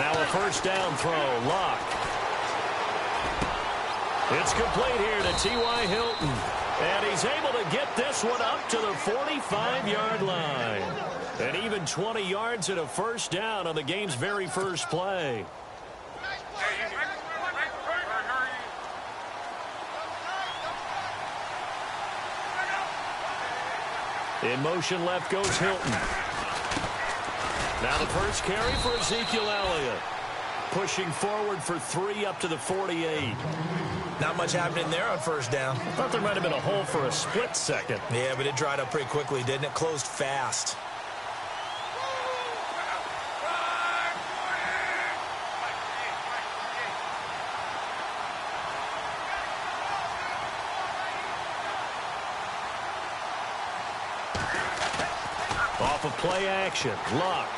Now a first down throw. Luck. It's complete here to T.Y. Hilton. And he's able to get this one up to the 45-yard line. And even 20 yards and a first down on the game's very first play. In motion left goes Hilton. Now the first carry for Ezekiel Elliott. Pushing forward for 3 up to the 48. Not much happening there on first down. I thought there might have been a hole for a split second. Yeah, but it dried up pretty quickly, didn't it? Closed fast. Off of play action. Luck.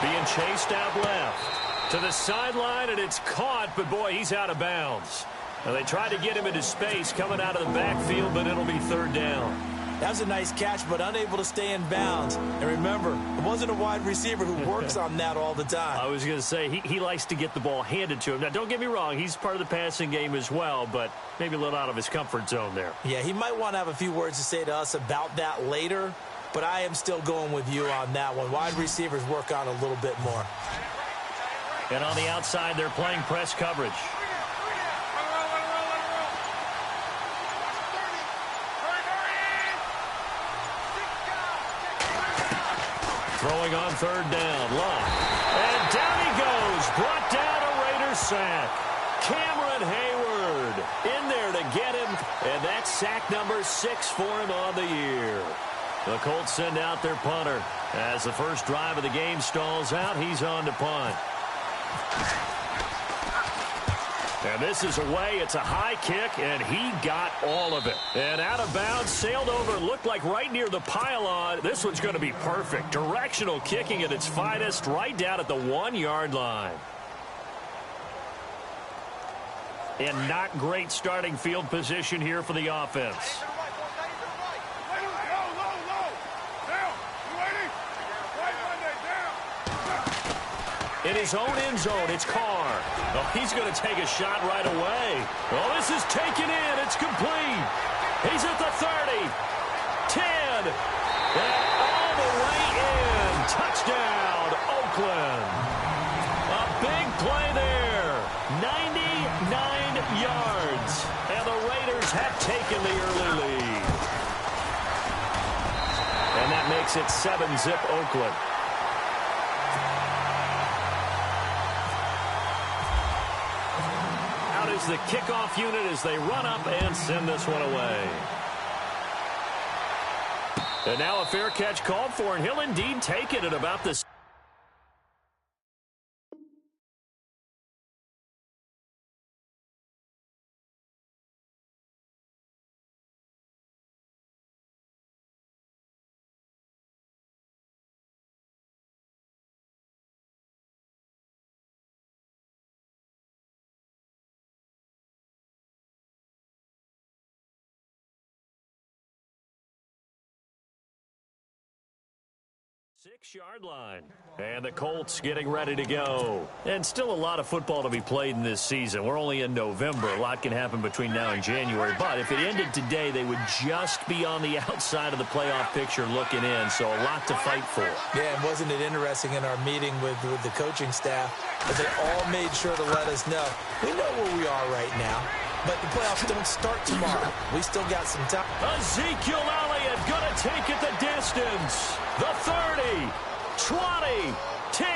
Being chased out left. To the sideline, and it's caught, but boy, he's out of bounds. Now, they tried to get him into space coming out of the backfield, but it'll be third down. That was a nice catch, but unable to stay in bounds. And remember, it wasn't a wide receiver who works on that all the time. I was going to say, he likes to get the ball handed to him. Now, don't get me wrong, he's part of the passing game as well, but maybe a little out of his comfort zone there. Yeah, he might want to have a few words to say to us about that later, but I am still going with you on that one. Wide receivers work on a little bit more. And on the outside, they're playing press coverage. Throwing on third down, Luck. And down he goes. Brought down a Raiders sack. Cameron Hayward in there to get him. And that's sack number 6 for him on the year. The Colts send out their punter. As the first drive of the game stalls out, he's on to punt. And this is away. It's a high kick, and he got all of it. And out of bounds, sailed over, looked like right near the pylon. This one's going to be perfect. Directional kicking at its finest, right down at the 1-yard line. And not great starting field position here for the offense. In his own end zone, it's Carr. Oh, he's going to take a shot right away. Oh, this is taken in. It's complete. He's at the 30. 10. And all the way in. Touchdown, Oakland. A big play there. 99 yards. And the Raiders have taken the early lead. And that makes it 7-zip Oakland. Is the kickoff unit as they run up and send this one away. And now a fair catch called for, and he'll indeed take it at about the six-yard line. And the Colts getting ready to go. And still a lot of football to be played in this season. We're only in November. A lot can happen between now and January. But if it ended today, they would just be on the outside of the playoff picture looking in. So a lot to fight for. Yeah, and wasn't it interesting in our meeting with the coaching staff that they all made sure to let us know. We know where we are right now, but the playoffs don't start tomorrow. We still got some time. Ezekiel Elliott going to take it the distance. The 30, 20, 10,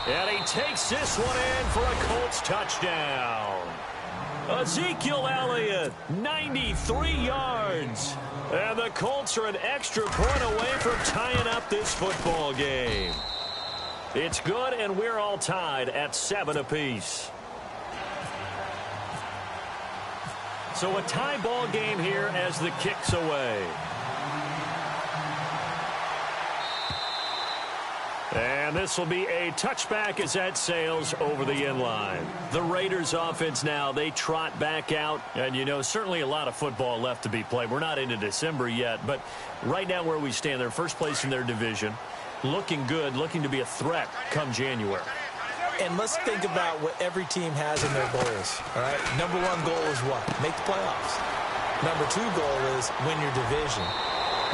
and he takes this one in for a Colts touchdown. Ezekiel Elliott, 93 yards. And the Colts are an extra point away from tying up this football game. It's good, and we're all tied at 7 apiece. So a tie ball game here as the kick's away. And this will be a touchback as that sails over the end line. The Raiders offense now, they trot back out. And, you know, certainly a lot of football left to be played. We're not into December yet, but right now where we stand, they're first place in their division. Looking good, looking to be a threat come January. And let's think about what every team has in their goals, all right? Number one goal is what? Make the playoffs. Number two goal is win your division.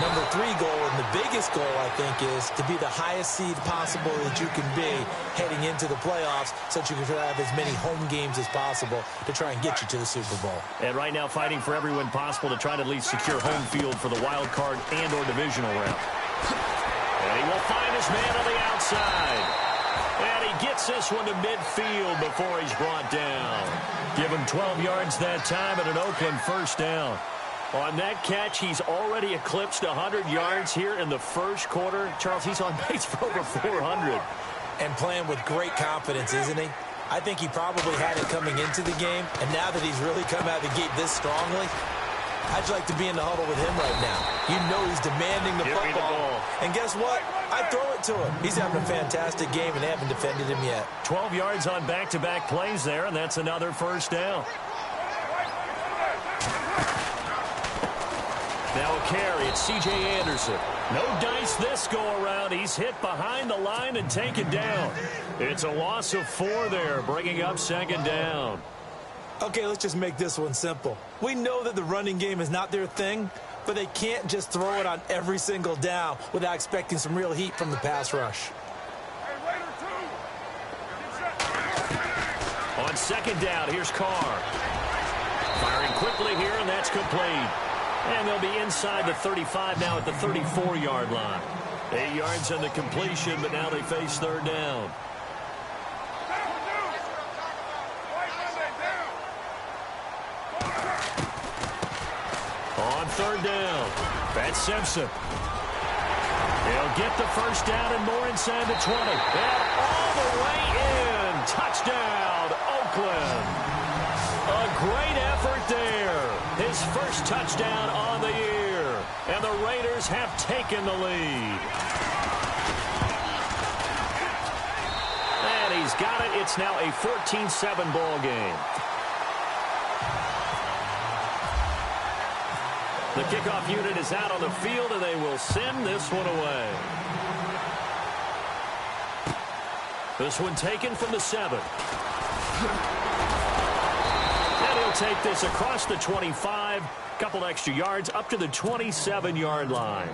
Number three goal, and the biggest goal, I think, is to be the highest seed possible that you can be heading into the playoffs so that you can have as many home games as possible to try and get you to the Super Bowl. And right now fighting for every win possible to try to at least secure home field for the wild card and or divisional round. And he will find his man on the outside. And he gets this one to midfield before he's brought down. Give him 12 yards that time and an Oakland first down. On that catch, he's already eclipsed 100 yards here in the first quarter. Charles, he's on pace for over 400. And playing with great confidence, isn't he? I think he probably had it coming into the game, and now that he's really come out of the gate this strongly, I'd like to be in the huddle with him right now. You know he's demanding the football. And guess what? I throw it to him. He's having a fantastic game, and they haven't defended him yet. 12 yards on back-to-back plays there, and that's another first down. Now a carry, it's C.J. Anderson. No dice this go-around. He's hit behind the line and taken down. It's a loss of 4 there, bringing up second down. Okay, let's just make this one simple. We know that the running game is not their thing, but they can't just throw it on every single down without expecting some real heat from the pass rush. On second down, here's Carr. Firing quickly here, and that's complete. And they'll be inside the 35 now at the 34-yard line. 8 yards on the completion, but now they face third down. On third down, that's Simpson. He'll get the first down and more inside the 20. And all the way in. Touchdown, Oakland. A great effort there. His first touchdown on the year. And the Raiders have taken the lead. And he's got it. It's now a 14-7 ball game. The kickoff unit is out on the field, and they will send this one away. This one taken from the 7. And he'll take this across the 25, couple extra yards, up to the 27-yard line.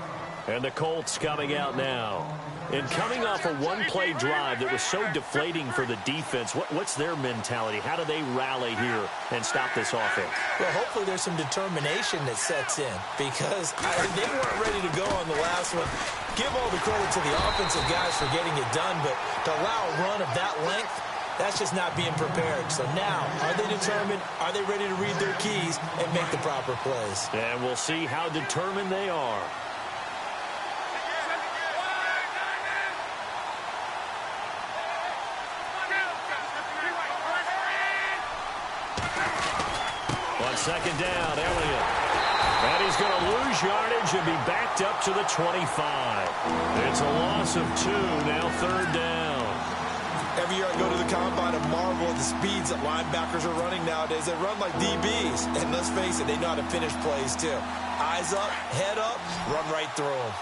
And the Colts coming out now. And coming off a one-play drive that was so deflating for the defense, what's their mentality? How do they rally here and stop this offense? Well, hopefully there's some determination that sets in because they weren't ready to go on the last one. Give all the credit to the offensive guys for getting it done, but to allow a run of that length, that's just not being prepared. So now, are they determined? Are they ready to read their keys and make the proper plays? And we'll see how determined they are. Second down, Elliott. And he's going to lose yardage and be backed up to the 25. It's a loss of 2, now third down. Every year I go to the combine and marvel at the speeds that linebackers are running nowadays. They run like DBs. And let's face it, they know how to finish plays too. Eyes up, head up, run right through them.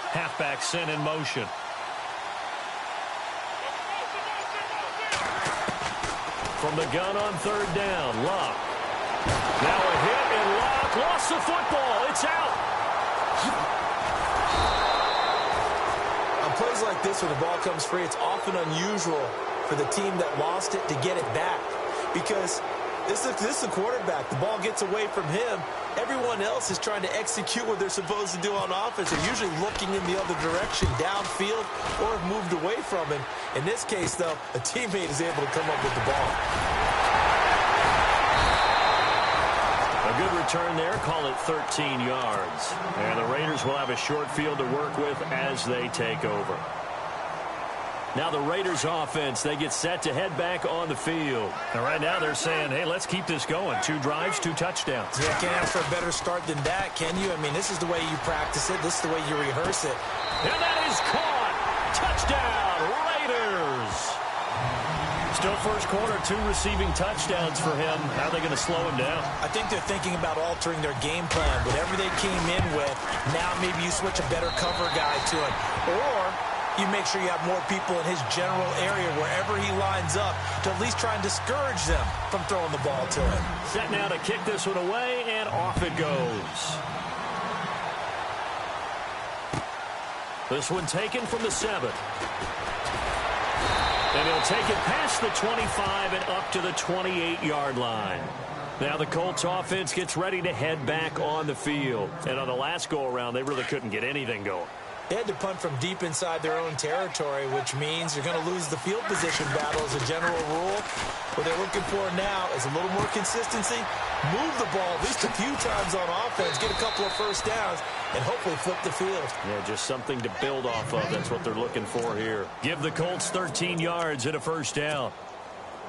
Halfback sent in motion. From the gun on third down, Luck. Now a hit, and Luck lost the football. It's out. On plays like this where the ball comes free, it's often unusual for the team that lost it to get it back because this is the quarterback. The ball gets away from him. Everyone else is trying to execute what they're supposed to do on offense. They're usually looking in the other direction, downfield, or have moved away from him. In this case, though, a teammate is able to come up with the ball. A good return there. Call it 13 yards. And the Raiders will have a short field to work with as they take over. Now the Raiders offense, they get set to head back on the field. And right now they're saying, hey, let's keep this going. 2 drives, 2 touchdowns. Yeah, can't ask for a better start than that, can you? I mean, this is the way you practice it. This is the way you rehearse it. And that is caught. Touchdown, Raiders. Still first quarter, 2 receiving touchdowns for him. How are they going to slow him down? I think they're thinking about altering their game plan. Whatever they came in with, now maybe you switch a better cover guy to him. Or you make sure you have more people in his general area wherever he lines up to at least try and discourage them from throwing the ball to him. Set now to kick this one away, and off it goes. This one taken from the 7. And he'll take it past the 25 and up to the 28-yard line. Now the Colts offense gets ready to head back on the field. And on the last go-around, they really couldn't get anything going. They had to punt from deep inside their own territory, which means you're going to lose the field position battle as a general rule. What they're looking for now is a little more consistency, move the ball at least a few times on offense, get a couple of first downs, and hopefully flip the field. Yeah, just something to build off of. That's what they're looking for here. Give the Colts 13 yards and a first down.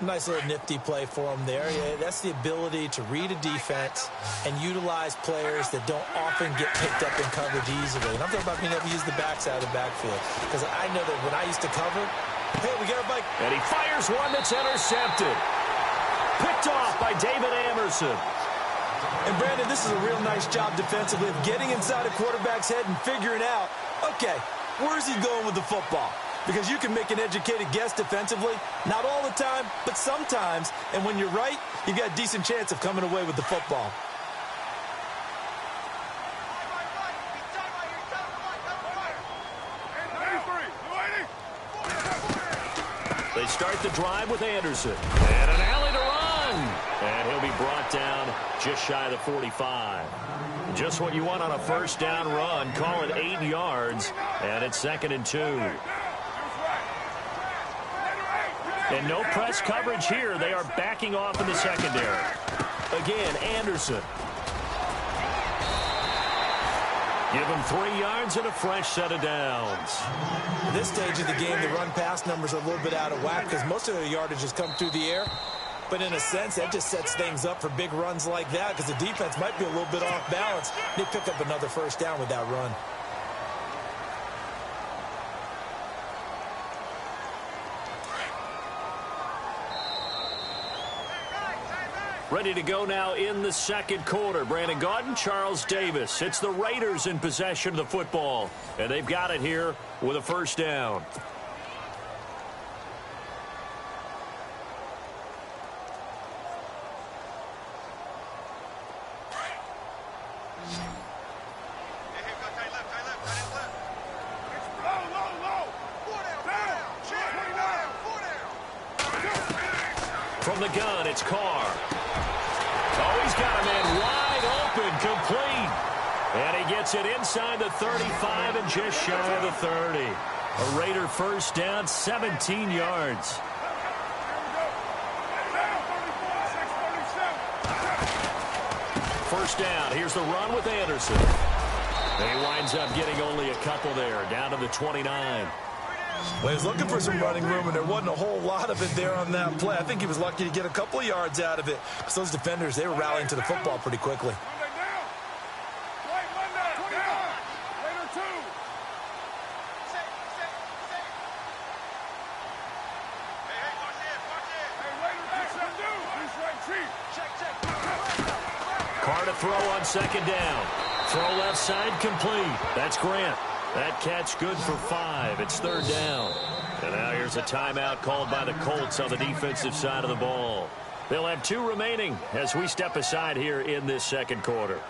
Nice little nifty play for him there. Yeah, that's the ability to read a defense and utilize players that don't often get picked up in coverage easily. And I'm talking about being able to use the backside of the backfield. Because I know that when I used to cover, hey, we got a bike. And he fires one that's intercepted. Picked off by David Amerson. And, Brandon, this is a real nice job defensively of getting inside a quarterback's head and figuring out, okay, where's he going with the football? Because you can make an educated guess defensively, not all the time, but sometimes. And when you're right, you've got a decent chance of coming away with the football. They start the drive with Anderson. And an alley to run. And he'll be brought down just shy of the 45. Just what you want on a first down run. Call it 8 yards. And it's 2nd and 2. And no press coverage here. They are backing off in the secondary. Again, Anderson. Give him 3 yards and a fresh set of downs. At this stage of the game, the run-pass numbers are a little bit out of whack because most of their yardage has come through the air. But in a sense, that just sets things up for big runs like that because the defense might be a little bit off balance. They pick up another first down with that run. Ready to go now in the second quarter. Brandon Gaudin, Charles Davis. It's the Raiders in possession of the football. And they've got it here with a first down. From the gun, it's Carr. Oh, he's got a man wide open, complete. And he gets it inside the 35 and just shy of the 30. A Raider first down, 17 yards. First down. Here's the run with Anderson. And he winds up getting only a couple there, down to the 29. Well, he was looking for some running room, and there wasn't a whole lot of it there on that play. I think he was lucky to get a couple of yards out of it. Because those defenders, they were rallying to the football pretty quickly. Carr to throw on second down. Throw left side complete. That's Grant. That catch good for 5. It's third down. And now here's a timeout called by the Colts on the defensive side of the ball. They'll have 2 remaining as we step aside here in this second quarter.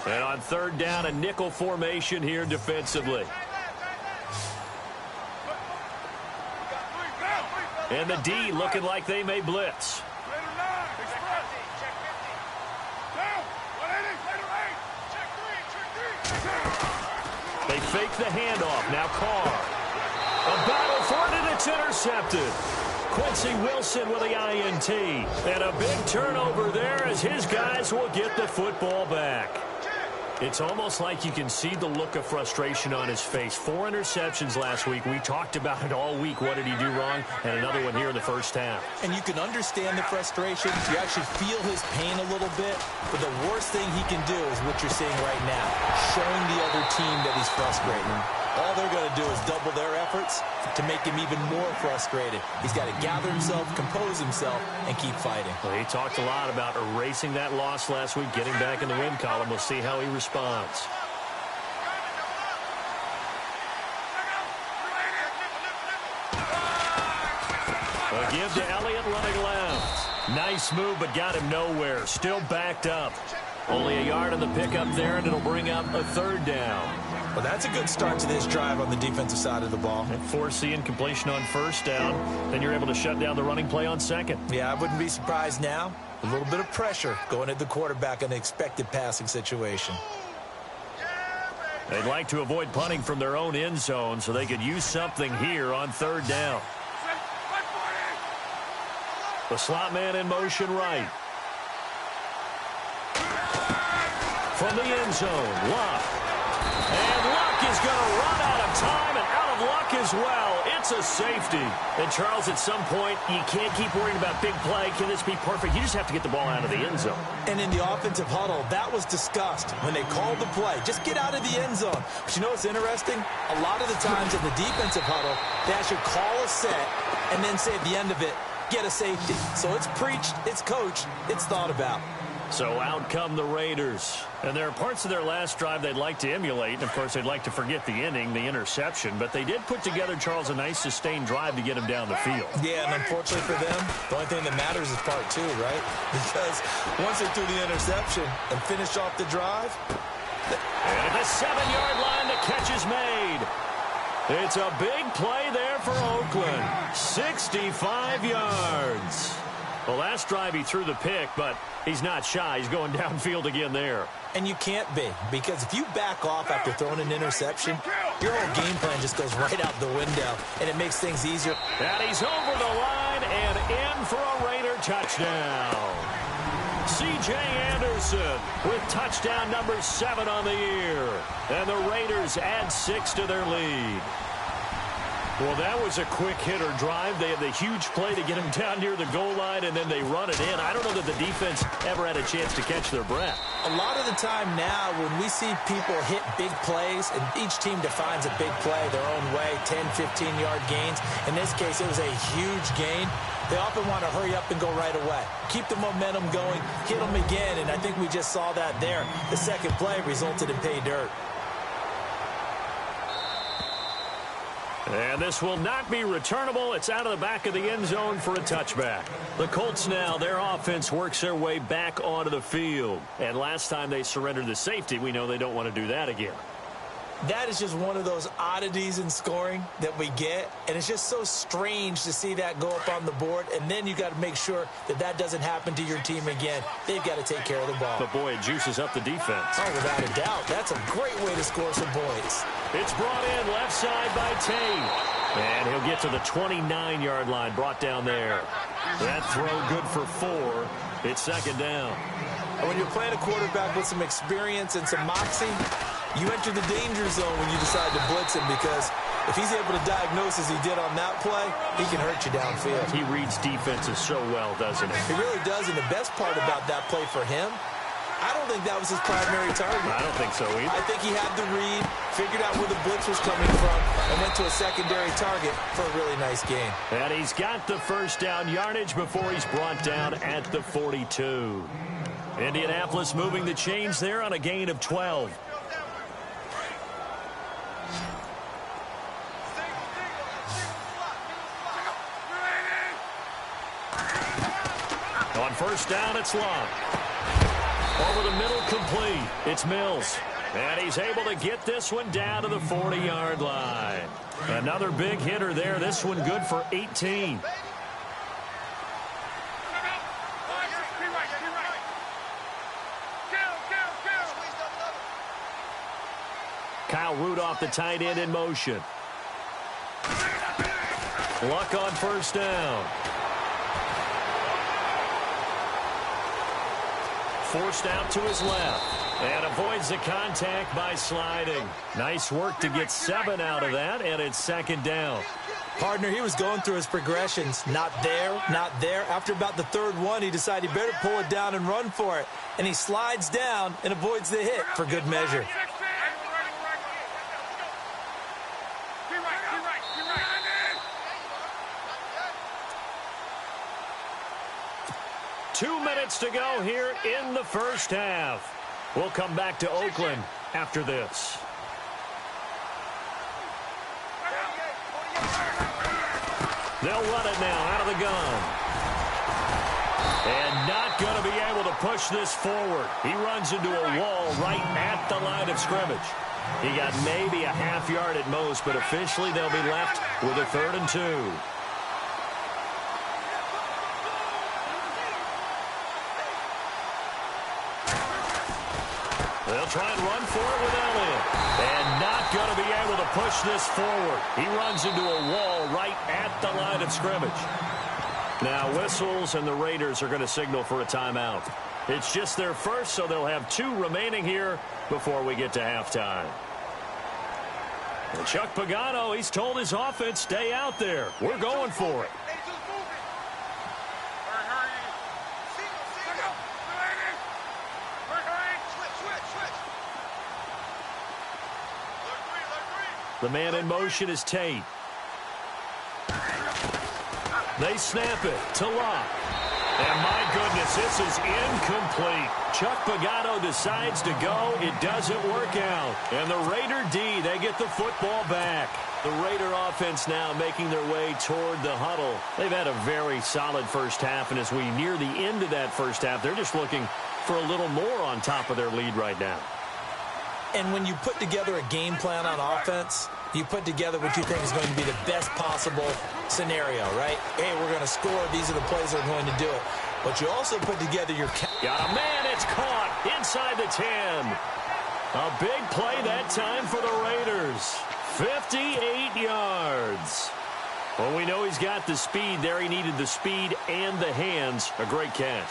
And on third down, a nickel formation here defensively. And the D looking like they may blitz. They fake the handoff. Now Carr. A battle for it, and it's intercepted. Quincy Wilson with the INT. And a big turnover there as his guys will get the football back. It's almost like you can see the look of frustration on his face. 4 interceptions last week. We talked about it all week. What did he do wrong? And another one here in the first half. And you can understand the frustration. You actually feel his pain a little bit. But the worst thing he can do is what you're seeing right now, showing the other team that he's frustrated. all they're going to do is double their efforts to make him even more frustrated. He's got to gather himself, compose himself, and keep fighting. Well, he talked a lot about erasing that loss last week, getting back in the win column. We'll see how he responds. A give to Elliott running left. Nice move, but got him nowhere. Still backed up. Only a yard on the pickup there, and it'll bring up a third down. Well, that's a good start to this drive on the defensive side of the ball. And forcing completion on first down, then you're able to shut down the running play on second. Yeah, I wouldn't be surprised now. A little bit of pressure going at the quarterback in an expected passing situation. They'd like to avoid punting from their own end zone so they could use something here on third down. The slot man in motion right. From the end zone, Luck. And Luck is going to run out of time and out of luck as well. It's a safety. And, Charles, at some point, you can't keep worrying about big play. Can this be perfect? You just have to get the ball out of the end zone. And in the offensive huddle, that was discussed when they called the play. Just get out of the end zone. But you know what's interesting? A lot of the times in the defensive huddle, they actually call a set and then say at the end of it, get a safety. So it's preached, it's coached, it's thought about. So out come the Raiders. And there are parts of their last drive they'd like to emulate. And, of course, they'd like to forget the inning, the interception. But they did put together, Charles, a nice sustained drive to get him down the field. Yeah, and unfortunately for them, the only thing that matters is part two, right? Because once they threw the interception and finished off the drive. And at the 7-yard line, the catch is made. It's a big play there for Oakland. 65 yards. Well, last drive he threw the pick, but he's not shy. He's going downfield again there. And you can't be, because if you back off after throwing an interception, your whole game plan just goes right out the window, and it makes things easier. And he's over the line and in for a Raider touchdown. C.J. Anderson with touchdown number 7 on the year. And the Raiders add 6 to their lead. Well, that was a quick hitter drive. They had the huge play to get him down near the goal line, and then they run it in. I don't know that the defense ever had a chance to catch their breath. A lot of the time now when we see people hit big plays, and each team defines a big play their own way, 10, 15-yard gains. In this case, it was a huge gain. They often want to hurry up and go right away. Keep the momentum going, hit them again, and I think we just saw that there. The second play resulted in pay dirt. And this will not be returnable. It's out of the back of the end zone for a touchback. The Colts now, their offense works their way back onto the field. And last time they surrendered the safety, we know they don't want to do that again. That is just one of those oddities in scoring that we get, and it's just so strange to see that go up on the board, and then you got to make sure that that doesn't happen to your team again. They've got to take care of the ball. But, boy, it juices up the defense. Oh, without a doubt. That's a great way to score some points. It's brought in left side by Tate. And he'll get to the 29-yard line, brought down there. That throw good for 4. It's second down. And when you're playing a quarterback with some experience and some moxie, you enter the danger zone when you decide to blitz him, because if he's able to diagnose as he did on that play, he can hurt you downfield. He reads defenses so well, doesn't he? He really does, and the best part about that play for him, I don't think that was his primary target. I don't think so either. I think he had the read, figured out where the blitz was coming from, and went to a secondary target for a really nice gain. And he's got the first down yardage before he's brought down at the 42. Indianapolis moving the chains there on a gain of 12. On first down, it's Luck. Over the middle, complete. It's Mills. And he's able to get this one down to the 40-yard line. Another big hitter there. This one good for 18. Kyle Rudolph, the tight end, in motion. Luck on first down. Forced out to his left. And avoids the contact by sliding. Nice work to get 7 out of that, and it's second down. Partner, he was going through his progressions. Not there, not there. After about the third one, he decided he better pull it down and run for it. And he slides down and avoids the hit for good measure. 2 minutes to go here in the first half. We'll come back to Oakland after this. They'll run it now out of the gun. And not going to be able to push this forward. He runs into a wall right at the line of scrimmage. He got maybe a half yard at most, but officially they'll be left with a 3rd and 2. They'll try and run for it with Elliott. And not going to be able to push this forward. He runs into a wall right at the line of scrimmage. Now whistles, and the Raiders are going to signal for a timeout. It's just their first, so they'll have 2 remaining here before we get to halftime. And Chuck Pagano, he's told his offense, stay out there. We're going for it. The man in motion is Tate. They snap it to Locke. And my goodness, this is incomplete. Chuck Pagano decides to go. It doesn't work out. And the Raider D, they get the football back. The Raider offense now making their way toward the huddle. They've had a very solid first half, and as we near the end of that first half, they're just looking for a little more on top of their lead right now. And when you put together a game plan on offense, you put together what you think is going to be the best possible scenario, right? Hey, we're going to score. These are the plays that are going to do it. But you also put together your... Got a man. It's caught inside the 10. A big play that time for the Raiders. 58 yards. Well, we know he's got the speed there. He needed the speed and the hands. A great catch.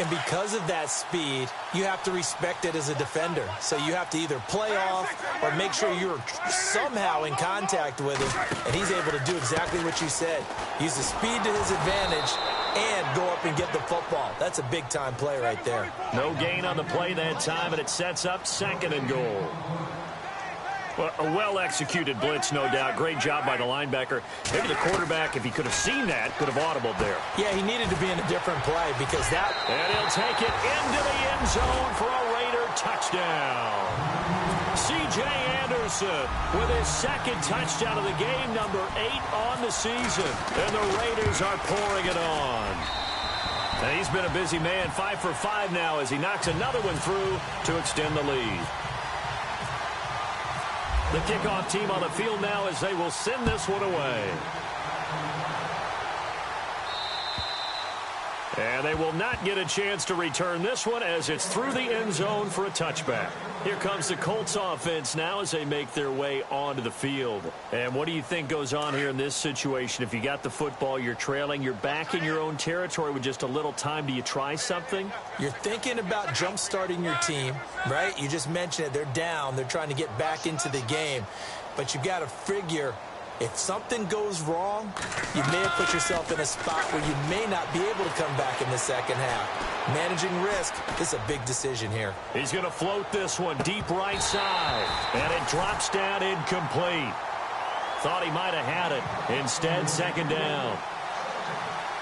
And because of that speed, you have to respect it as a defender. So you have to either play off or make sure you're somehow in contact with him. And he's able to do exactly what you said. Use the speed to his advantage and go up and get the football. That's a big-time play right there. No gain on the play that time, and it sets up 2nd and goal. Well, a well-executed blitz, no doubt. Great job by the linebacker. Maybe the quarterback, if he could have seen that, could have audibled there. Yeah, he needed to be in a different play because that... And he'll take it into the end zone for a Raider touchdown. C.J. Anderson with his 2nd touchdown of the game, number 8 on the season. And the Raiders are pouring it on. And he's been a busy man, 5 for 5 now as he knocks another one through to extend the lead. The kickoff team on the field now as they will send this one away. And they will not get a chance to return this one as it's through the end zone for a touchback. Here comes the Colts offense now as they make their way onto the field. And what do you think goes on here in this situation? If you got the football, you're trailing, you're back in your own territory with just a little time. Do you try something? You're thinking about jump-starting your team, right? You just mentioned it. They're down. They're trying to get back into the game. But you've got to figure... if something goes wrong, you may have put yourself in a spot where you may not be able to come back in the second half. Managing risk, this is a big decision here. He's going to float this one deep right side, and it drops down incomplete. Thought he might have had it. Instead, 2nd down.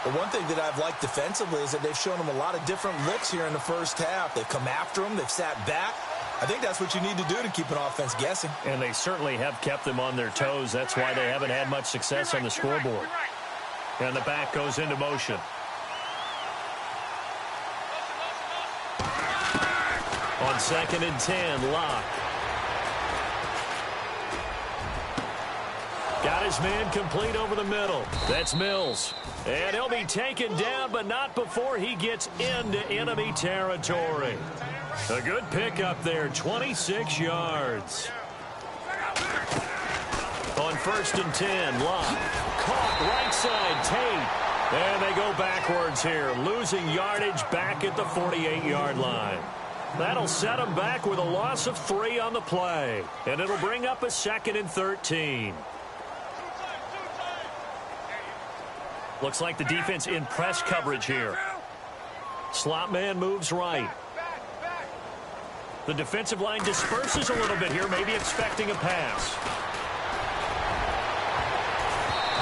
The one thing that I've liked defensively is that they've shown him a lot of different looks here in the first half. They've come after him. They've sat back. I think that's what you need to do to keep an offense guessing. And they certainly have kept them on their toes. That's why they haven't had much success on the scoreboard. And the back goes into motion. On 2nd and 10, Locke. Got his man complete over the middle. That's Mills. And he'll be taken down, but not before he gets into enemy territory. A good pickup there, 26 yards. On 1st and 10, Locke. Caught right side, Tate. And they go backwards here, losing yardage back at the 48-yard line. That'll set them back with a loss of 3 on the play. And it'll bring up a 2nd and 13. Looks like the defense in press coverage here. Slot man moves right. The defensive line disperses a little bit here, maybe expecting a pass.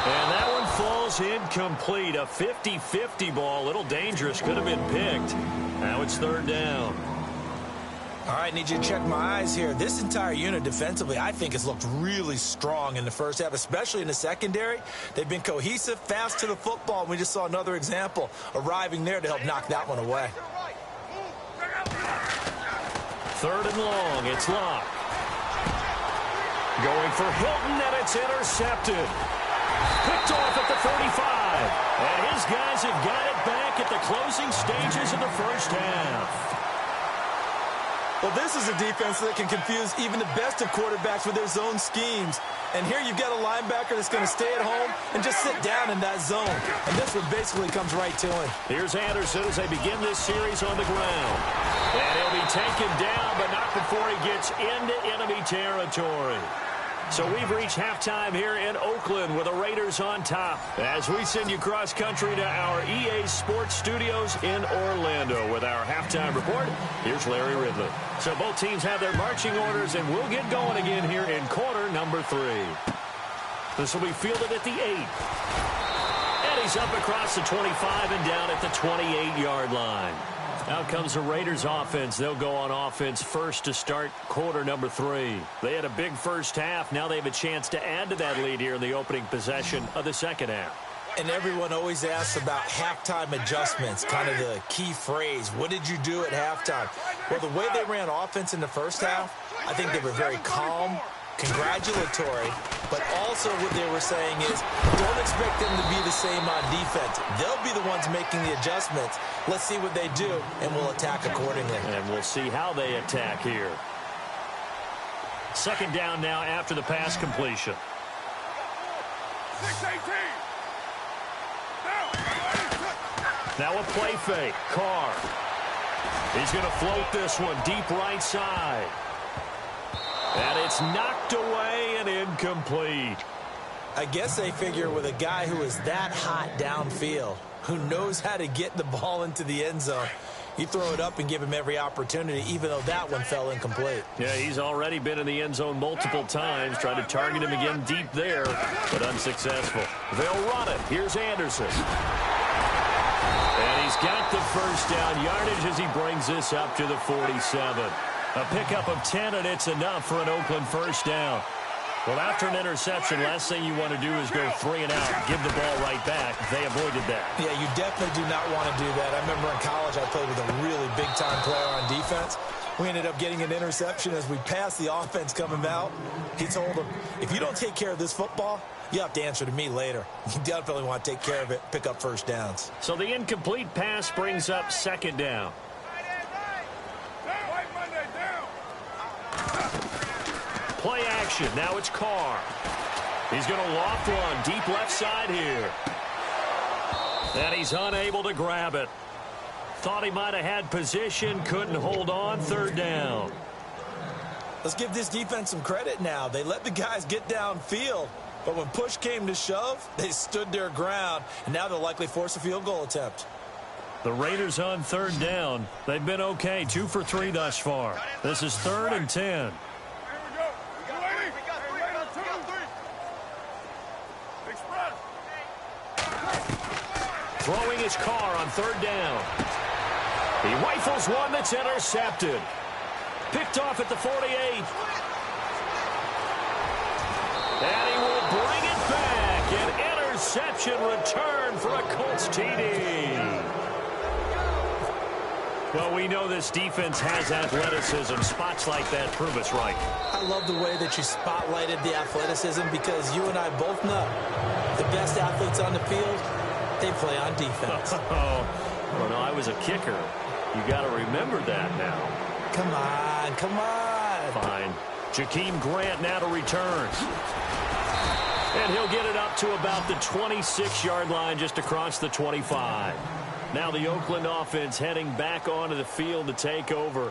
And that one falls incomplete. A 50-50 ball. A little dangerous. Could have been picked. Now it's third down. All right, need you to check my eyes here. This entire unit defensively, I think, has looked really strong in the first half, especially in the secondary. They've been cohesive, fast to the football, and we just saw another example arriving there to help knock that one away. Third and long. It's Locke. Going for Hilton, and it's intercepted. Picked off at the 35. And his guys have got it back at the closing stages of the first half. Well, this is a defense that can confuse even the best of quarterbacks with their zone schemes. And here you've got a linebacker that's going to stay at home and just sit down in that zone. And this one basically comes right to him. Here's Anderson as they begin this series on the ground. And he'll be taken down, but not before he gets into enemy territory. So we've reached halftime here in Oakland with the Raiders on top as we send you cross-country to our EA Sports Studios in Orlando with our halftime report. Here's Larry Ridley. So both teams have their marching orders, and we'll get going again here in quarter number 3. This will be fielded at the 8. And he's up across the 25 and down at the 28-yard line. Out comes the Raiders offense. They'll go on offense first to start quarter number 3. They had a big first half. Now they have a chance to add to that lead here in the opening possession of the second half. And everyone always asks about halftime adjustments, kind of the key phrase. What did you do at halftime? Well, the way they ran offense in the first half, I think they were very calm, congratulatory, but also what they were saying is don't expect them to be the same on defense. They'll be the ones making the adjustments. Let's see what they do, and we'll attack accordingly. And we'll see how they attack here. Second down now after the pass completion. 6-18. Now a play fake. Carr. He's going to float this one deep right side. And it's knocked away and incomplete. I guess they figure with a guy who is that hot downfield, who knows how to get the ball into the end zone, you throw it up and give him every opportunity, even though that one fell incomplete. Yeah, he's already been in the end zone multiple times, tried to target him again deep there, but unsuccessful. They'll run it. Here's Anderson. And he's got the first down yardage as he brings this up to the 47. A pickup of 10, and it's enough for an Oakland first down. Well, after an interception, last thing you want to do is go 3 and out, give the ball right back. They avoided that. Yeah, you definitely do not want to do that. I remember in college I played with a really big-time player on defense. We ended up getting an interception as we passed the offense coming out. He told him, if you don't take care of this football, you have to answer to me later. You definitely want to take care of it, pick up first downs. So the incomplete pass brings up second down. Play action. Now it's Carr. He's going to loft one deep left side here. And he's unable to grab it. Thought he might have had position, couldn't hold on. Third down. Let's give this defense some credit now. They let the guys get downfield, but when push came to shove, they stood their ground, and now they'll likely force a field goal attempt. The Raiders on third down. They've been okay, 2 for 3 thus far. This is 3rd and 10. Throwing his Carr on third down. He rifles one that's intercepted. Picked off at the 48. And he will bring it back. An interception return for a Colts TD. Well, we know this defense has athleticism. Spots like that prove us right. I love the way that you spotlighted the athleticism because you and I both know the best athletes on the field, they play on defense. Well, no, I was a kicker. You got to remember that now. Come on, come on. Fine. Jakeem Grant now to return. And he'll get it up to about the 26-yard line just across the 25. Now the Oakland offense heading back onto the field to take over.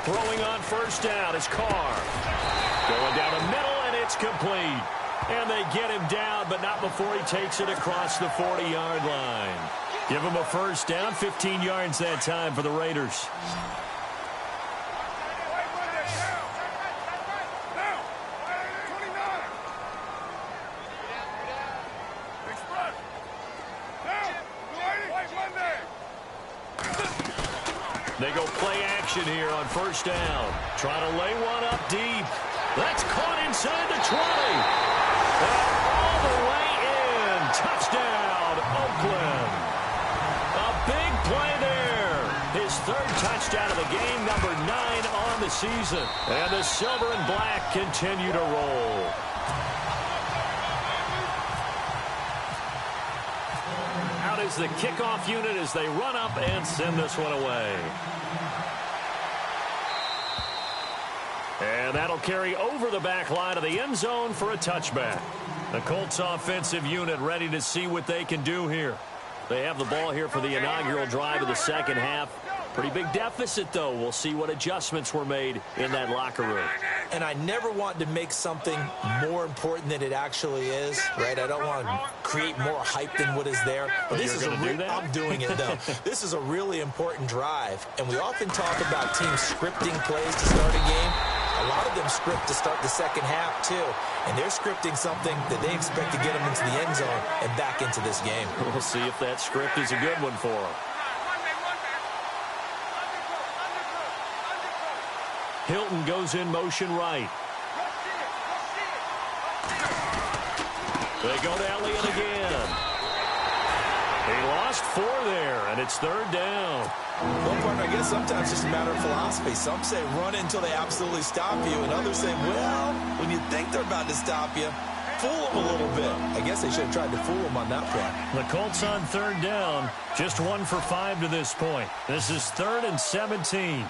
Throwing on first down is Carr. Going down the middle, and it's complete. And they get him down, but not before he takes it across the 40-yard line. Give them a first down, 15 yards that time for the Raiders. They go play action here on first down. Trying to lay one up deep. That's caught inside the 20. And all the way in. Touchdown, Oakland. A big play there. His third touchdown of the game, number 9 on the season. And the silver and black continue to roll. Out is the kickoff unit as they run up and send this one away. And that'll carry over the back line of the end zone for a touchback. The Colts offensive unit ready to see what they can do here. They have the ball here for the inaugural drive of the second half. Pretty big deficit, though. We'll see what adjustments were made in that locker room. And I never want to make something more important than it actually is, right? I don't want to create more hype than what is there. But this is I'm doing it, though. This is a really important drive. And we often talk about teams scripting plays to start a game. A lot of them script to start the second half, too. And they're scripting something that they expect to get them into the end zone and back into this game. We'll see if that script is a good one for them. Hilton goes in motion right. They go to Elliott again. He lost 4 there, and it's third down. Well, partner, I guess sometimes it's just a matter of philosophy. Some say run until they absolutely stop you, and others say, well, when you think they're about to stop you, fool them a little bit. I guess they should have tried to fool them on that play. The Colts on third down, just 1 for 5 to this point. This is 3rd and 17.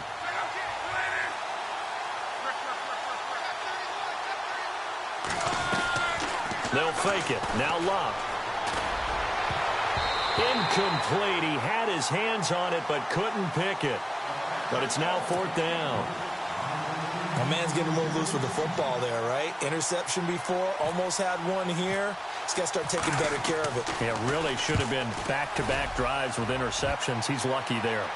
They'll fake it. Now Locke. Incomplete. He had his hands on it but couldn't pick it. But it's now 4th down. My man's getting a little loose with the football there, right? Interception before, almost had one here. He's got to start taking better care of it. It really should have been back-to-back drives with interceptions. He's lucky there.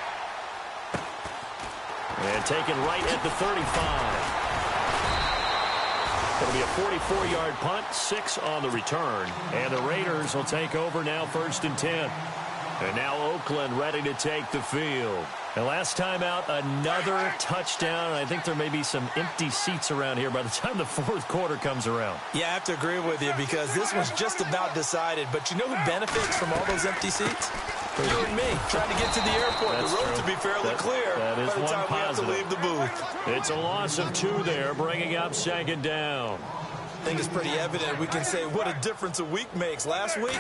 And taken right at the 35. It'll be a 44-yard punt, 6 on the return. And the Raiders will take over now 1st and 10. And now Oakland ready to take the field. And last time out, another touchdown. I think there may be some empty seats around here by the time the 4th quarter comes around. Yeah, I have to agree with you because this was just about decided. But you know who benefits from all those empty seats? You and me, trying to get to the airport. That's the road true. to be fairly clear that is by the one time positive. we have to leave the booth. It's a loss of 2 there, bringing up 2nd down. I think it's pretty evident. We can say what a difference a week makes. Last week,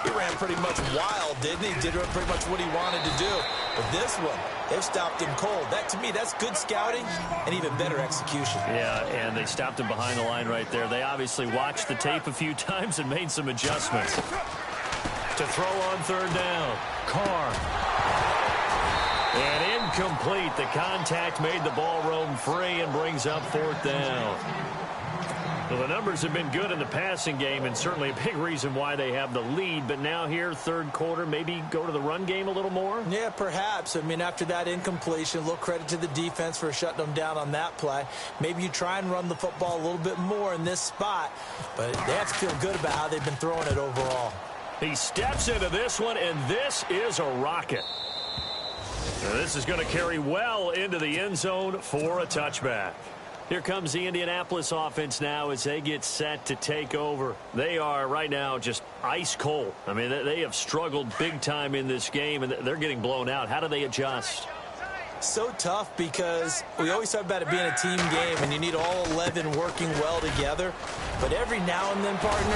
he ran pretty much wild, didn't he? Did pretty much what he wanted to do. But this one, they've stopped him cold. That, to me, that's good scouting and even better execution. Yeah, and they stopped him behind the line right there. They obviously watched the tape a few times and made some adjustments. To throw on 3rd down, Carr. And incomplete. The contact made the ball roam free and brings up 4th down. Well, the numbers have been good in the passing game and certainly a big reason why they have the lead. But now here, 3rd quarter, maybe go to the run game a little more? Yeah, perhaps. I mean, after that incompletion, a little credit to the defense for shutting them down on that play. Maybe you try and run the football a little bit more in this spot. But they have to feel good about how they've been throwing it overall. He steps into this one, and this is a rocket. Now, this is going to carry well into the end zone for a touchback. Here comes the Indianapolis offense now as they get set to take over. They are right now just ice cold. I mean, they have struggled big time in this game, and they're getting blown out. How do they adjust? So tough because we always talk about it being a team game, and you need all 11 working well together. But every now and then, partner,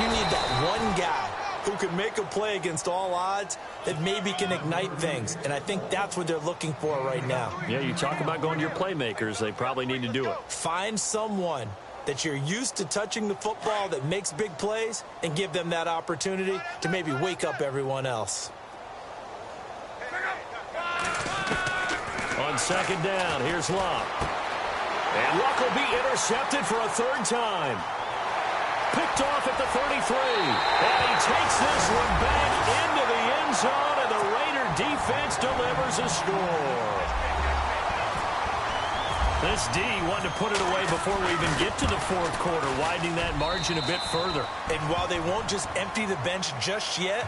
you need that one guy who can make a play against all odds that maybe can ignite things. And I think that's what they're looking for right now. Yeah, you talk about going to your playmakers. They probably need to do it. Find someone that you're used to touching the football that makes big plays and give them that opportunity to maybe wake up everyone else. On 2nd down, here's Locke. And Locke will be intercepted for a 3rd time. Picked off at the 33. And he takes this one back into the end zone defense delivers a score. This D wanted to put it away before we even get to the fourth quarter, widening that margin a bit further. And while they won't just empty the bench just yet,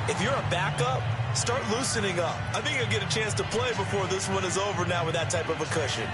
if you're a backup, start loosening up. I think you'll get a chance to play before this one is over now with that type of a cushion.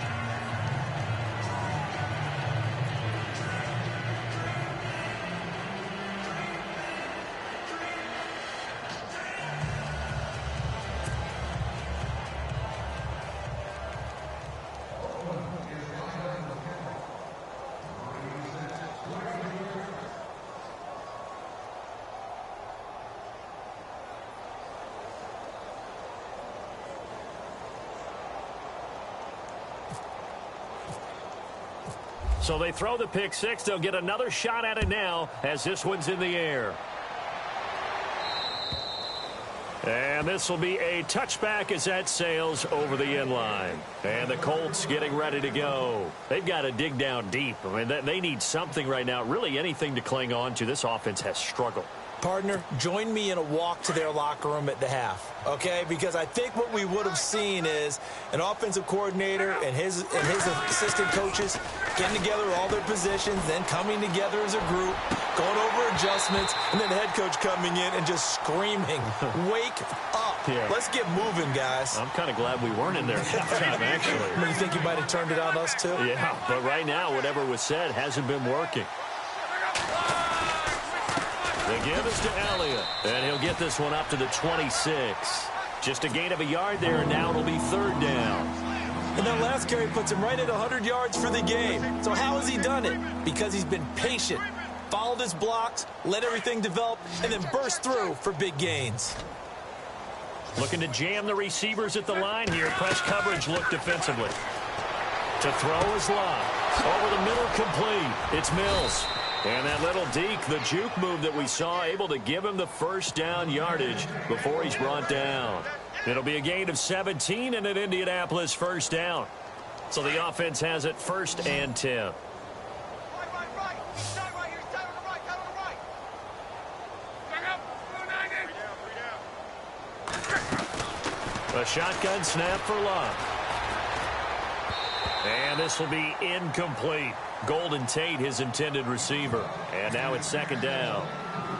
So they throw the pick six. They'll get another shot at it now as this one's in the air. And this will be a touchback as that sails over the end line. And the Colts getting ready to go. They've got to dig down deep. I mean, they need something right now, really anything to cling on to. This offense has struggled. Partner, join me in a walk to their locker room at the half, okay? Because I think what we would have seen is an offensive coordinator and his assistant coaches getting together all their positions, then coming together as a group, going over adjustments, and then the head coach coming in and just screaming, wake up. Yeah. Let's get moving, guys. I'm kind of glad we weren't in there halftime, actually. You think you might have turned it on us, too? Yeah, but right now, whatever was said hasn't been working. They give this to Elliott, and he'll get this one up to the 26. Just a gain of a yard there, and now it'll be third down. And that last carry puts him right at 100 yards for the game. So how has he done it? Because he's been patient, followed his blocks, let everything develop, and then burst through for big gains. Looking to jam the receivers at the line here. Press coverage look defensively. To throw is Locke. Over the middle, complete. It's Mills. And that little deke, the juke move that we saw, able to give him the first down yardage before he's brought down. It'll be a gain of 17 and an Indianapolis first down. So the offense has it first and 10. A shotgun snap for Locke. And this will be incomplete. Golden Tate, his intended receiver. And now it's second down.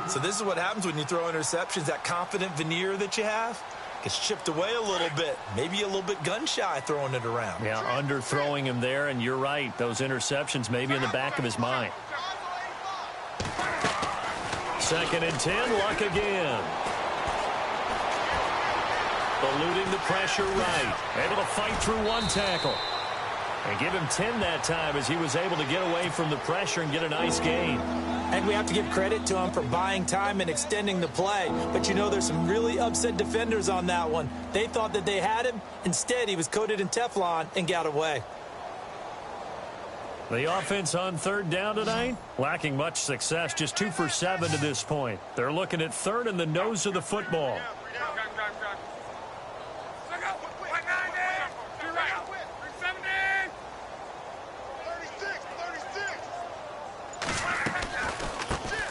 So this is what happens when you throw interceptions. That confident veneer that you have gets chipped away a little bit. Maybe a little bit gun-shy throwing it around. Yeah, underthrowing him there, and you're right. Those interceptions may be in the back of his mind. Second and 10, Luck again. Eluding the pressure right. Able to fight through one tackle. And give him 10 that time as he was able to get away from the pressure and get a nice gain. And we have to give credit to him for buying time and extending the play. But you know, there's some really upset defenders on that one. They thought that they had him. Instead, he was coated in Teflon and got away. The offense on third down tonight, lacking much success, just 2 for 7 to this point. They're looking at third in the nose of the football.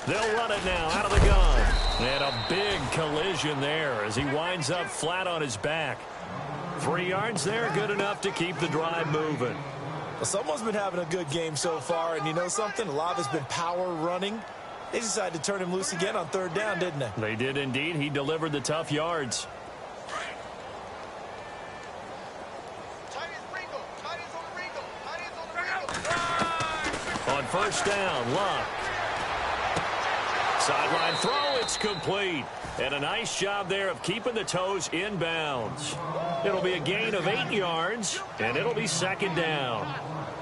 They'll run it now out of the gun. And a big collision there as he winds up flat on his back. 3 yards there, good enough to keep the drive moving. Well, someone's been having a good game so far, and you know something? A lot has been power running. They decided to turn him loose again on third down, didn't they? They did indeed. He delivered the tough yards. On first down, Luck. Sideline throw, it's complete. And a nice job there of keeping the toes in bounds. It'll be a gain of 8 yards, and it'll be second down.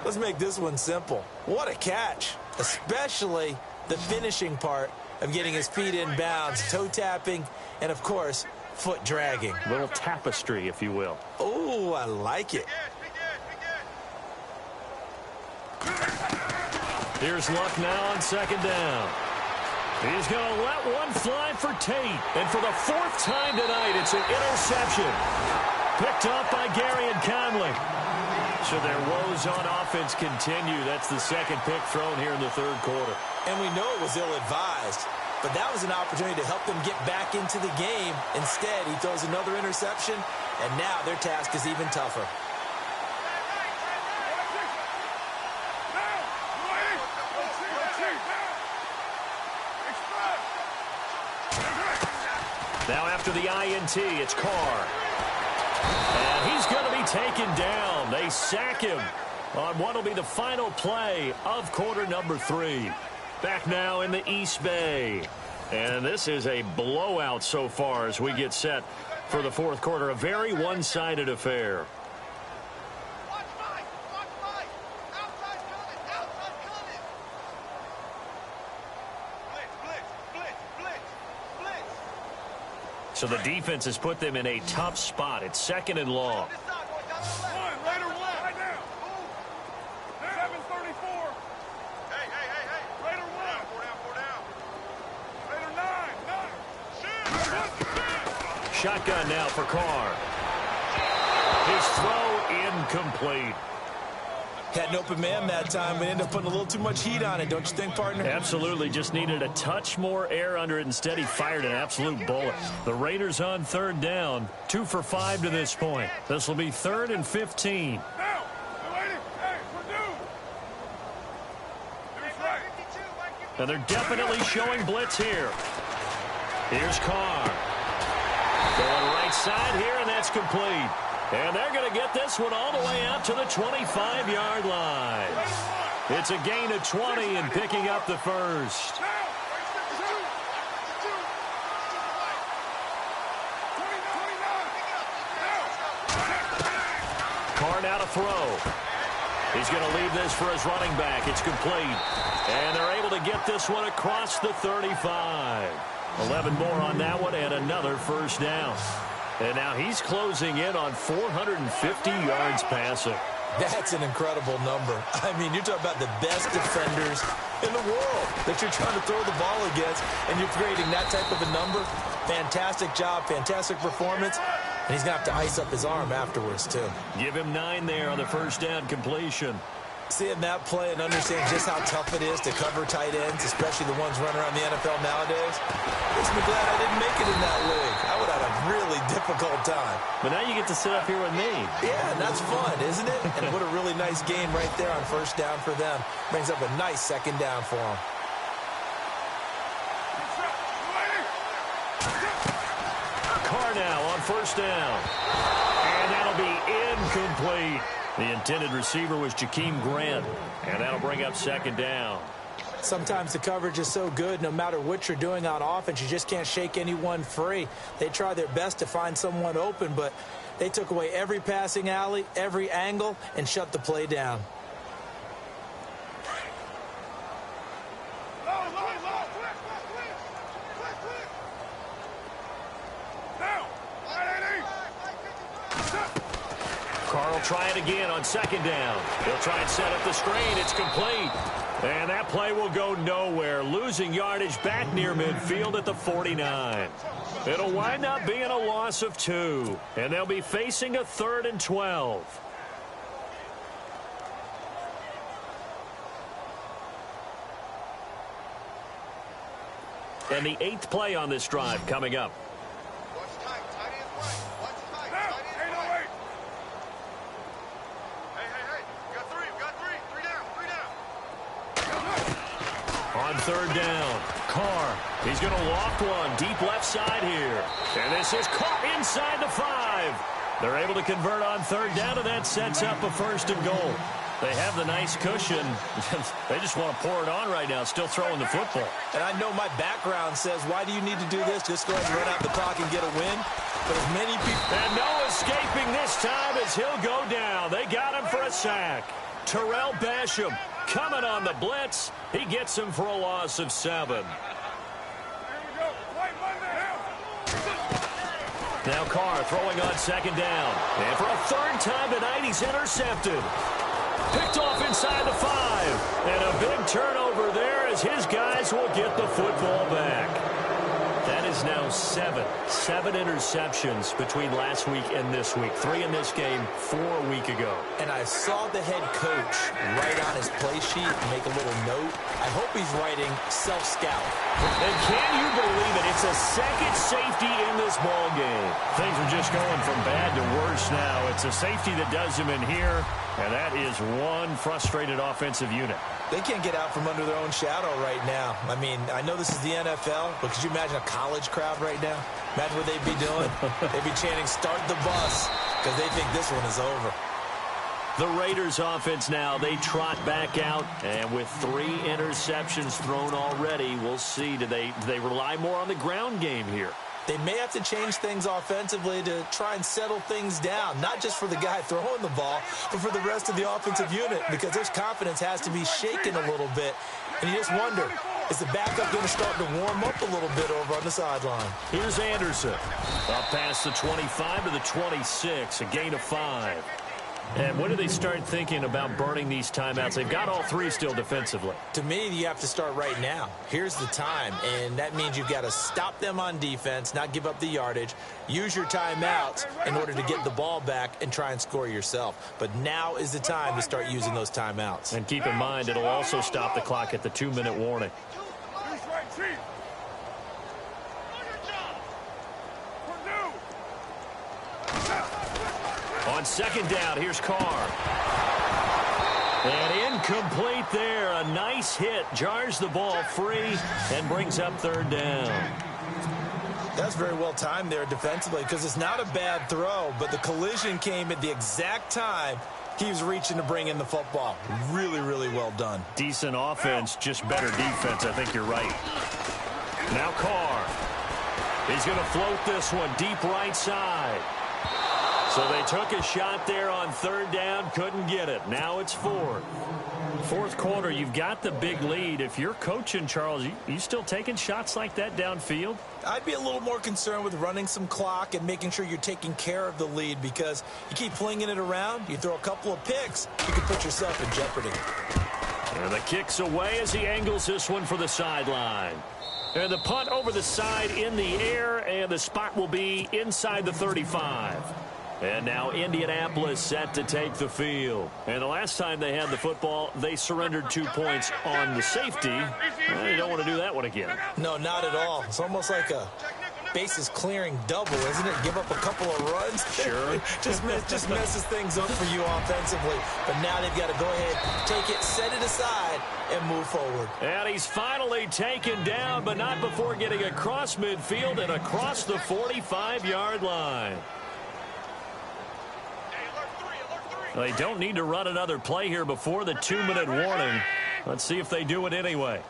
Let's make this one simple. What a catch, especially the finishing part of getting his feet in bounds, toe tapping, and, of course, foot dragging. A little tapestry, if you will. Oh, I like it. Here's Luck now on second down. He's going to let one fly for Tate. And for the 4th time tonight, it's an interception. Picked up by Gary and Conley. So their woes on offense continue. That's the second pick thrown here in the third quarter. And we know it was ill-advised, but that was an opportunity to help them get back into the game. Instead, he throws another interception, and now their task is even tougher. Now after the INT, it's Carr. And he's going to be taken down. They sack him on what will be the final play of quarter number 3. Back now in the East Bay. And this is a blowout so far as we get set for the fourth quarter. A very one-sided affair. So the defense has put them in a tough spot. It's second and long. Shotgun now for Carr. His throw incomplete. Had an open man that time, but ended up putting a little too much heat on it, don't you think, partner? Absolutely. Just needed a touch more air under it. Instead, he fired an absolute bullet. The Raiders on third down. 2 for 5 to this point. This will be 3rd and 15. And they're definitely showing blitz here. Here's Carr. Going right side here, and that's complete. And they're going to get this one all the way out to the 25-yard line. It's a gain of 20 and picking up the first. Carr now to throw. He's going to leave this for his running back. It's complete. And they're able to get this one across the 35. 11 more on that one and another first down. And now he's closing in on 450 yards passing. That's an incredible number. I mean, you're talking about the best defenders in the world that you're trying to throw the ball against, and you're creating that type of a number. Fantastic job, fantastic performance. And he's going to have to ice up his arm afterwards, too. Give him 9 there on the first down completion. Seeing that play and understand just how tough it is to cover tight ends, especially the ones running around the NFL nowadays, makes me glad I didn't make it in that league. I would have a really difficult time. But now you get to sit up here with me. Yeah, and that's fun, isn't it? And what a really nice game right there on first down for them. Brings up a nice second down for them. Carr now on first down. And that'll be incomplete. The intended receiver was Jakeem Grant. And that'll bring up second down. Sometimes the coverage is so good, no matter what you're doing on offense, you just can't shake anyone free. They try their best to find someone open, but they took away every passing alley, every angle, and shut the play down. Carl try it again on second down. He'll try and set up the screen. It's complete. And that play will go nowhere. Losing yardage back near midfield at the 49. It'll wind up being a loss of 2. And they'll be facing a 3rd and 12. And the 8th play on this drive coming up. On third down, Carr. He's going to loft one deep left side here. And this is caught inside the 5. They're able to convert on third down, and that sets up a 1st and goal. They have the nice cushion. They just want to pour it on right now, still throwing the football. And I know my background says, why do you need to do this? Just go ahead and run out the clock and get a win. But as many people... And no escaping this time as he'll go down. They got him for a sack. Terrell Basham coming on the blitz. He gets him for a loss of 7. Now Carr throwing on second down. And for a 3rd time tonight, he's intercepted. Picked off inside the 5. And a big turnover there as his guys will get the football back. That is now seven interceptions between last week and this week. 3 in this game, 4 a week ago. And I saw the head coach write on his play sheet and make a little note. I hope he's writing self-scout. And can you believe it? It's a second safety in this ball game. Things are just going from bad to worse now. It's a safety that does them in here, and that is one frustrated offensive unit. They can't get out from under their own shadow right now. I mean, I know this is the NFL, but could you imagine a college crowd right now? Imagine what they'd be doing. They'd be chanting, "Start the bus," because they think this one is over. The Raiders offense now, they trot back out, and with 3 interceptions thrown already, we'll see. Do they rely more on the ground game here? They may have to change things offensively to try and settle things down, not just for the guy throwing the ball, but for the rest of the offensive unit, because their confidence has to be shaken a little bit. And you just wonder, is the backup going to start to warm up a little bit over on the sideline? Here's Anderson. Up past the 25 to the 26, a gain of 5. And when do they start thinking about burning these timeouts? They've got all 3 still defensively. To me, you have to start right now. Here's the time, and that means you've got to stop them on defense, not give up the yardage, use your timeouts in order to get the ball back and try and score yourself. But now is the time to start using those timeouts. And keep in mind, it'll also stop the clock at the 2-minute warning. On second down, here's Carr. And incomplete there. A nice hit. Jars the ball free and brings up 3rd down. That's very well timed there defensively, because it's not a bad throw, but the collision came at the exact time he was reaching to bring in the football. Really, really well done. Decent offense, just better defense. I think you're right. Now Carr. He's going to float this one deep right side. So they took a shot there on 3rd down, couldn't get it. Now it's 4th. 4th quarter, you've got the big lead. If you're coaching, Charles, you still taking shots like that downfield? I'd be a little more concerned with running some clock and making sure you're taking care of the lead, because you keep flinging it around, you throw a couple of picks, you can put yourself in jeopardy. And the kick's away as he angles this one for the sideline. And the punt over the side in the air, and the spot will be inside the 35. And now Indianapolis set to take the field. And the last time they had the football, they surrendered 2 points on the safety. Well, you don't want to do that one again. No, not at all. It's almost like a bases clearing double, isn't it? Give up a couple of runs. Sure. just messes things up for you offensively. But now they've got to go ahead, take it, set it aside, and move forward. And he's finally taken down, but not before getting across midfield and across the 45-yard line. They don't need to run another play here before the 2-minute warning. Let's see if they do it anyway.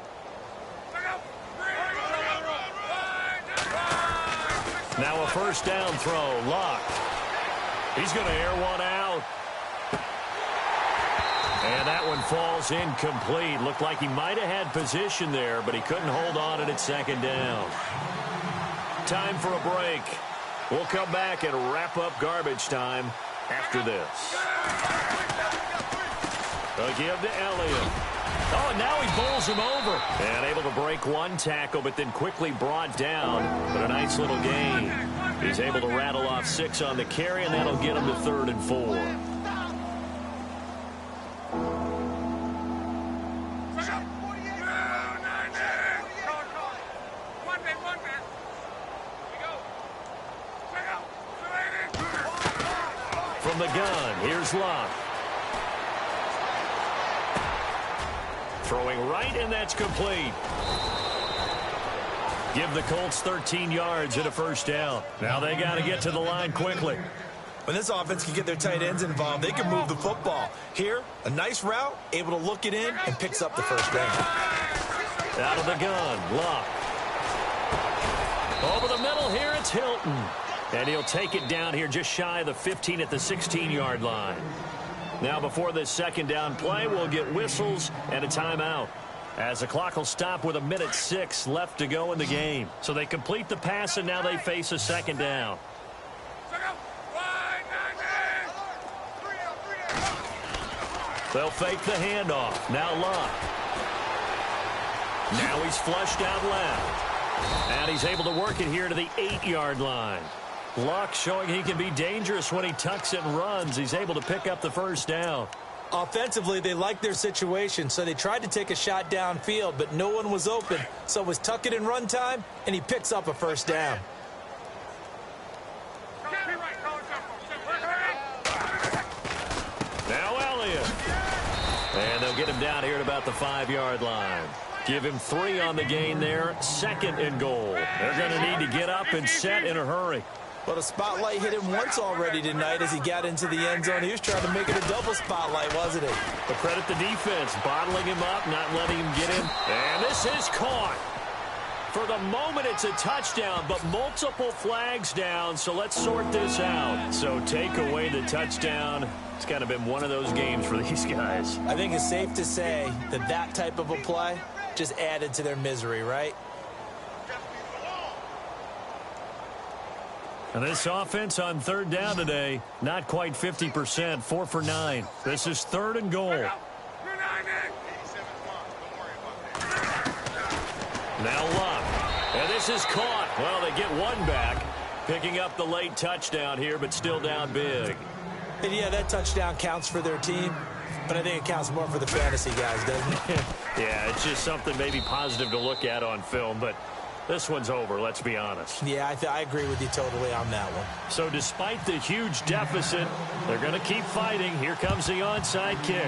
Now a 1st down throw. Luck. He's going to air one out. And that one falls incomplete. Looked like he might have had position there, but he couldn't hold on it at 2nd down. Time for a break. We'll come back and wrap up garbage time after this. They'll give to Elliott. Oh, and now he bowls him over. And able to break one tackle, but then quickly brought down. But a nice little gain. He's able to rattle off 6 on the carry, and that'll get him to 3rd and 4. From the gun, here's Luck. Throwing right, and that's complete. Give the Colts 13 yards and a 1st down. Now they got to get to the line quickly. When this offense can get their tight ends involved, they can move the football. Here, a nice route, able to look it in, and picks up the 1st down. Out of the gun, Luck. Over the middle here, it's Hilton. And he'll take it down here just shy of the 15 at the 16-yard line. Now before this 2nd down play, we'll get whistles and a timeout, as the clock will stop with 1:06 left to go in the game. So they complete the pass, and now they face a 2nd down. They'll fake the handoff. Now Luck. Now he's flushed out left. And he's able to work it here to the 8-yard line. Luck showing he can be dangerous when he tucks it and runs. He's able to pick up the first down. Offensively, they liked their situation, so they tried to take a shot downfield, but no one was open. So it was tuck it and run time, and he picks up a first down. Now Elliott. And they'll get him down here at about the 5-yard line. Give him 3 on the gain there. 2nd and goal. They're going to need to get up and set in a hurry. Well, the spotlight hit him once already tonight as he got into the end zone. He was trying to make it a double spotlight, wasn't he? But credit the defense, bottling him up, not letting him get in. And this is caught. For the moment, it's a touchdown, but multiple flags down, so let's sort this out. So take away the touchdown. It's kind of been one of those games for these guys. I think it's safe to say that that type of a play just added to their misery, right? And this offense on 3rd down today, not quite 50%, 4 for 9. This is 3rd and goal. Now Luck. And this is caught. Well, they get one back, picking up the late touchdown here, but still down big. And yeah, that touchdown counts for their team, but I think it counts more for the fantasy guys, doesn't it? Yeah, it's just something maybe positive to look at on film, but this one's over, let's be honest. Yeah, I agree with you totally on that one. So despite the huge deficit, they're going to keep fighting. Here comes the onside kick.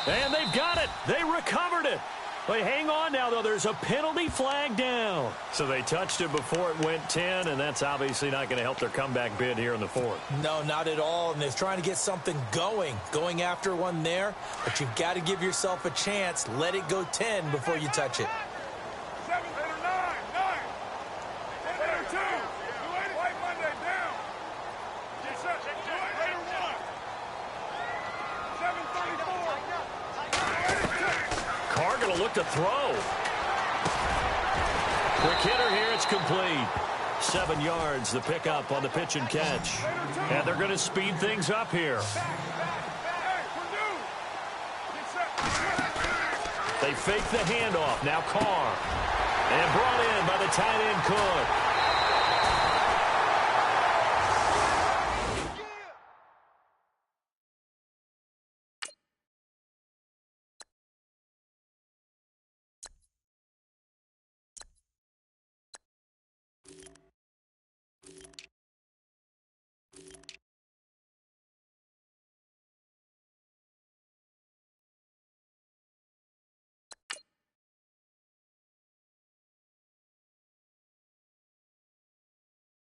And they've got it. They recovered it. But hang on now, though. There's a penalty flag down. So they touched it before it went 10, and that's obviously not going to help their comeback bid here in the 4th. No, not at all. And they're trying to get something going after one there. But you've got to give yourself a chance. Let it go 10 before you touch it. 7, 8, or 9, 9. 8, 2. 2, 8, White Monday down. Get set. 2, 8, or 1. 7:34. Carr going to look to throw. Quick hitter here. It's complete. 7 yards, the pickup on the pitch and catch. And they're going to speed things up here. They fake the handoff. Now Carr. And brought in by the tight end Cook.